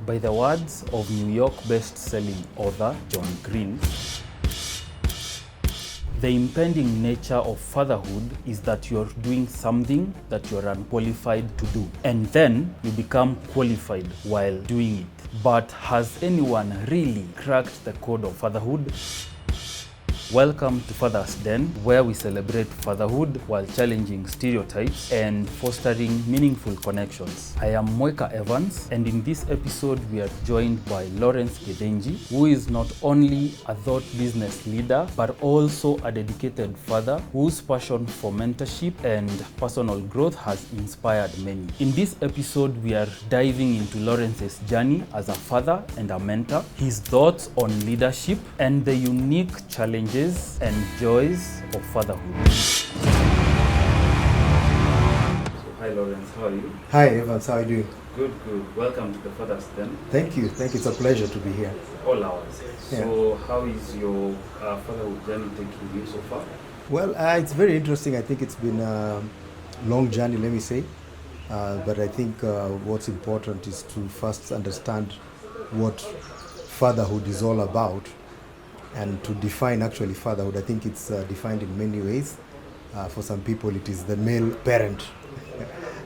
By the words of New York best-selling author John Green, the impending nature of fatherhood is that you're doing something that you're unqualified to do, and then you become qualified while doing it. But has anyone really cracked the code of fatherhood? Welcome to FathersDen, where we celebrate fatherhood while challenging stereotypes and fostering meaningful connections. I am Mweka Evans, and in this episode we are joined by Lawrence Gedenji, who is not only a thought business leader, but also a dedicated father whose passion for mentorship and personal growth has inspired many. In this episode, we are diving into Lawrence's journey as a father and a mentor, his thoughts on leadership, and the unique challenges and joys of fatherhood. So, hi Lawrence, how are you? Hi Evans, how are you doing? Good. Welcome to the FathersDen. Thank you. It's a pleasure to be here. All ours. Yeah. So, how is your fatherhood journey taking you so far? Well, it's very interesting. I think it's been a long journey, let me say. But I think what's important is to first understand what fatherhood is all about and to define actually fatherhood. I think it's defined in many ways. For some people, it is the male parent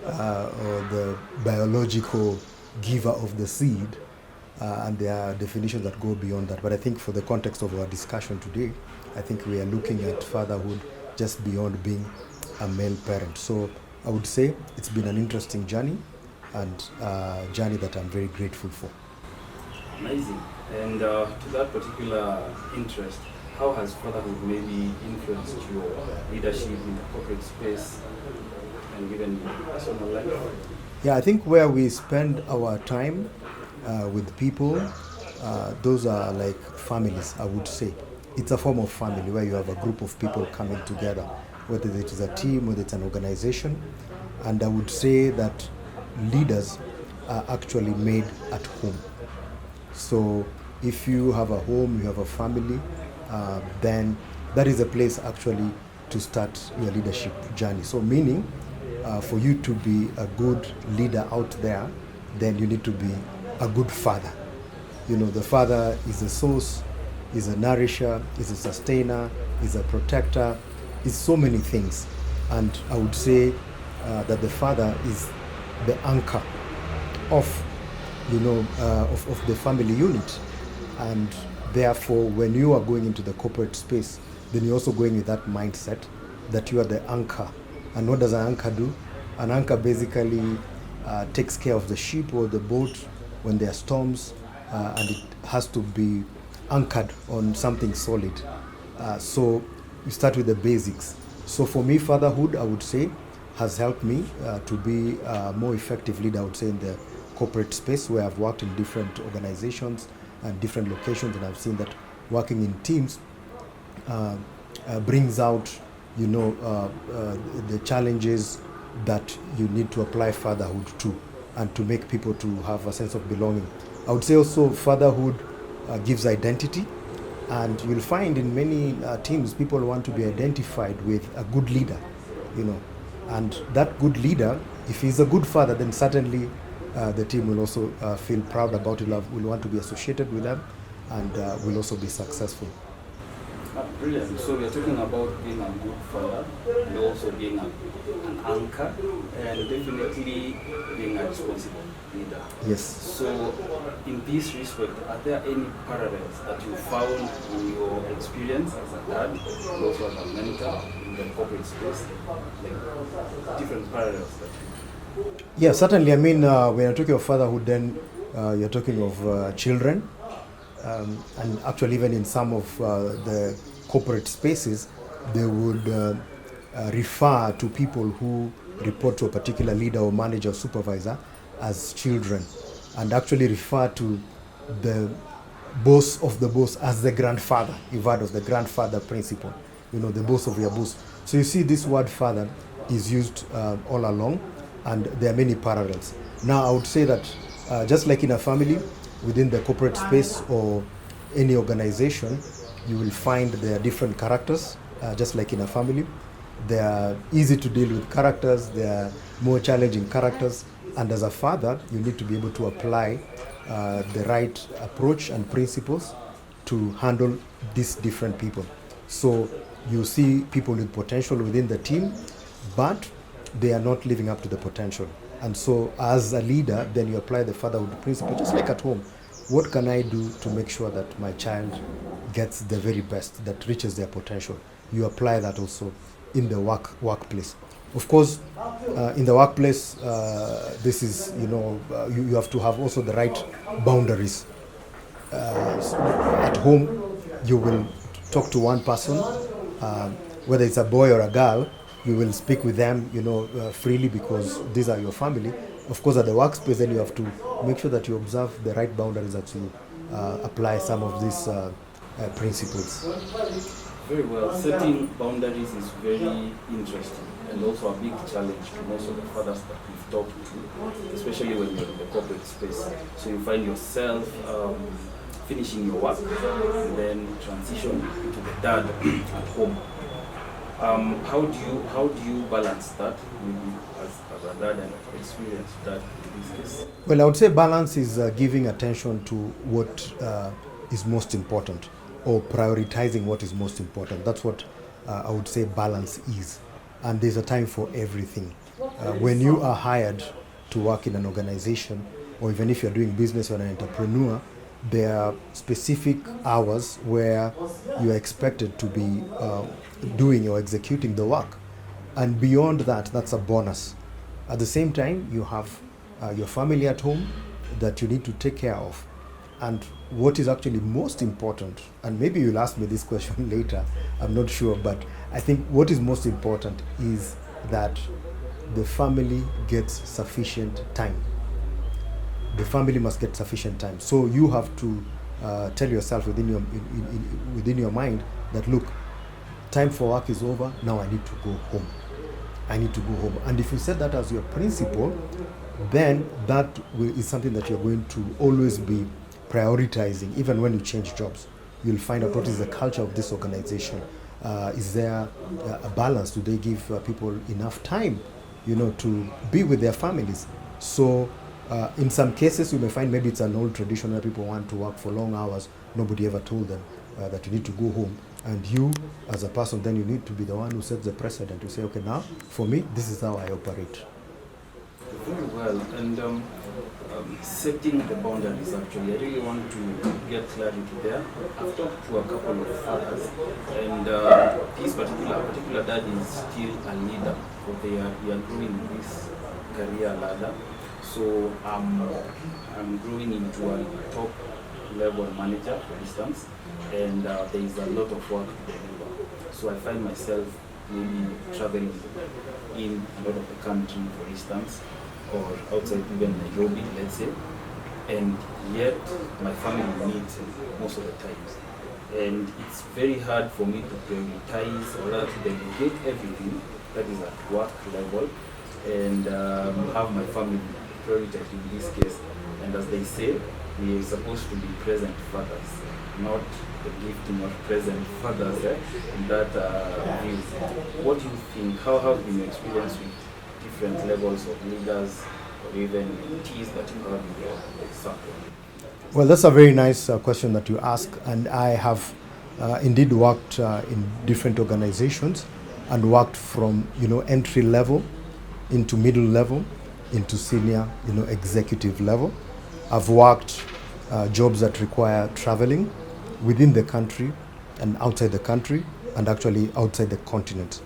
or the biological giver of the seed, and there are definitions that go beyond that. But I think for the context of our discussion today, I think we are looking at fatherhood just beyond being a male parent. So I would say it's been an interesting journey, and a journey that I'm very grateful for. Amazing. And to that particular interest, how has fatherhood maybe influenced your leadership in the corporate space and even your personal life? Yeah, I think where we spend our time with people, those are like families, I would say. It's a form of family where you have a group of people coming together, whether it is a team, whether it's an organization. And I would say that leaders are actually made at home. So if you have a home, you have a family, then that is a place actually to start your leadership journey. So meaning for you to be a good leader out there, then you need to be a good father. You know, the father is a source, is a nourisher, is a sustainer, is a protector, is so many things. And I would say that the father is the anchor of of the family unit. And therefore, when you are going into the corporate space, then you're also going with that mindset that you are the anchor. And what does an anchor do? An anchor basically takes care of the ship or the boat when there are storms, and it has to be anchored on something solid. So you start with the basics. So for me, fatherhood, I would say, has helped me to be a more effective leader, I would say, in the corporate space, where I've worked in different organizations and different locations, and I've seen that working in teams brings out, the challenges that you need to apply fatherhood to, and to make people to have a sense of belonging. I would say also fatherhood gives identity, and you'll find in many teams people want to be identified with a good leader, and that good leader, if he's a good father, then certainly the team will also feel proud about it, will want to be associated with them, and will also be successful. Brilliant. So we are talking about being a good father and also being an anchor, and definitely being a responsible leader. Yes. So in this respect, are there any parallels that you found in your experience as a dad and also as a mentor in the corporate space? Like different parallels that you... Yeah, certainly. I mean, when you're talking of fatherhood, then you're talking of children. And actually, even in some of the corporate spaces, they would refer to people who report to a particular leader or manager or supervisor as children, and actually refer to the boss of the boss as the grandfather. You've heard of the grandfather principle, the boss of your boss. So you see this word father is used all along, and there are many parallels. Now, I would say that just like in a family, within the corporate space or any organization, you will find there are different characters, just like in a family. They are easy to deal with characters, they are more challenging characters, and as a father, you need to be able to apply the right approach and principles to handle these different people. So you see people with potential within the team, but they are not living up to the potential. And so as a leader, then you apply the fatherhood principle, just like at home. What can I do to make sure that my child gets the very best, that reaches their potential? You apply that also in the workplace. Of course, in the workplace, this is, you have to have also the right boundaries. At home, you will talk to one person, whether it's a boy or a girl, you will speak with them, freely, because these are your family. Of course, at the workspace, then you have to make sure that you observe the right boundaries, that you apply some of these principles. Very well. Setting boundaries is very interesting and also a big challenge to most of the fathers that we've talked to, especially when you're in the corporate space. So you find yourself finishing your work and then transition to the dad at home. How do you balance that as a dad and experienced dad in this case? Well, I would say balance is giving attention to what is most important, or prioritizing what is most important. That's what I would say balance is. And there's a time for everything. When you are hired to work in an organization, or even if you're doing business or an entrepreneur, there are specific hours where you are expected to be doing or executing the work. And beyond that, that's a bonus. At the same time, you have your family at home that you need to take care of. And what is actually most important, and maybe you'll ask me this question later, I'm not sure, but I think what is most important is that the family gets sufficient time. The family must get sufficient time. So you have to tell yourself within your mind that, look, time for work is over, now I need to go home. I need to go home. And if you set that as your principle, then that is something that you're going to always be prioritizing. Even when you change jobs, you'll find out what is the culture of this organization. Is there a balance? Do they give people enough time, to be with their families? So in some cases, you may find maybe it's an old tradition where people want to work for long hours. Nobody ever told them that you need to go home. And you, as a person, then you need to be the one who sets the precedent to say, okay, now, for me, this is how I operate. Very well. And setting the boundaries, actually, I really want to get clarity there. I've talked to a couple of fathers, and this particular dad is still a leader, but we are growing this career ladder. So I'm growing into a top level manager, for instance, and there is a lot of work to deliver. So I find myself maybe traveling in a lot of the country, for instance, or outside even Nairobi, let's say, and yet my family needs most of the times. And it's very hard for me to prioritize or rather to delegate everything that is at work level and have my family prioritized in this case. And as they say, we are supposed to be present fathers, not the gifting of present fathers in that view. What do you think? How have been your experience with different levels of leaders or even mentees that you have in your circle? Well, that's a very nice question that you ask, and I have indeed worked in different organizations and worked from entry level into middle level into senior executive level. I've worked jobs that require traveling within the country and outside the country, and actually outside the continent.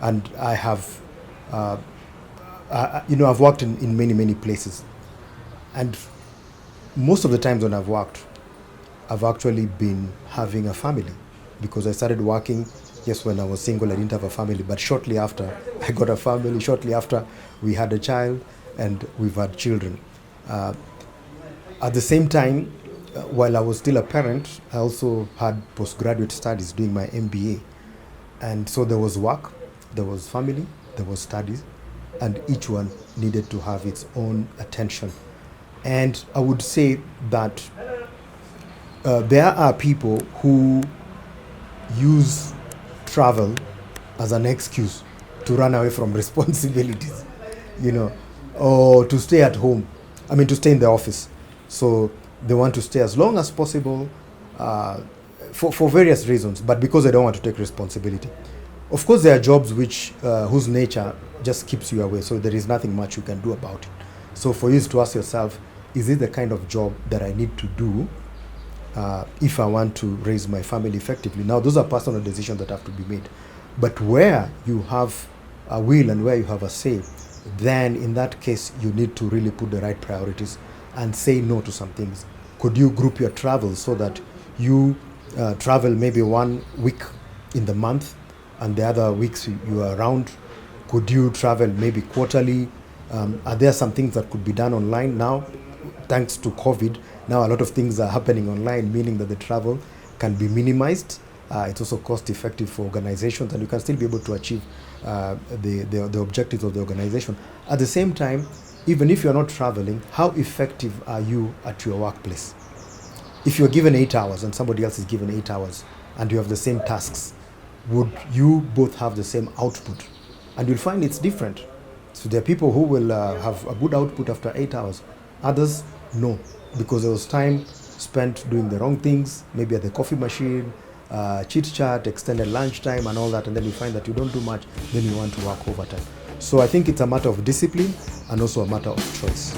And I have I've worked in many places, and most of the times when I've worked, I've actually been having a family, because I started working, yes, when I was single. I didn't have a family, but shortly after I got a family, shortly after we had a child, and we've had children. At the same time, while I was still a parent, I also had postgraduate studies doing my MBA. And so there was work, there was family, there was studies, and each one needed to have its own attention. And I would say that there are people who use travel as an excuse to run away from responsibilities, or to stay at home. To stay in the office. So They want to stay as long as possible for various reasons, but because they don't want to take responsibility. Of course, there are jobs whose nature just keeps you away, so there is nothing much you can do about it. So for you is to ask yourself, is it the kind of job that I need to do if I want to raise my family effectively? Now, those are personal decisions that have to be made. But where you have a will and where you have a say, then in that case, you need to really put the right priorities and say no to some things. Could you group your travel so that you travel maybe 1 week in the month and the other weeks you are around? Could you travel maybe quarterly? Are there some things that could be done online now? Thanks to COVID, now a lot of things are happening online, meaning that the travel can be minimized. It's also cost effective for organizations, and you can still be able to achieve the objectives of the organization. At the same time, even if you're not traveling, how effective are you at your workplace? If you're given 8 hours and somebody else is given 8 hours and you have the same tasks, would you both have the same output? And you'll find it's different. So there are people who will have a good output after 8 hours. Others, no, because there was time spent doing the wrong things, maybe at the coffee machine, chit chat, extended lunchtime and all that, and then you find that you don't do much, then you want to work overtime. So I think it's a matter of discipline and also a matter of choice.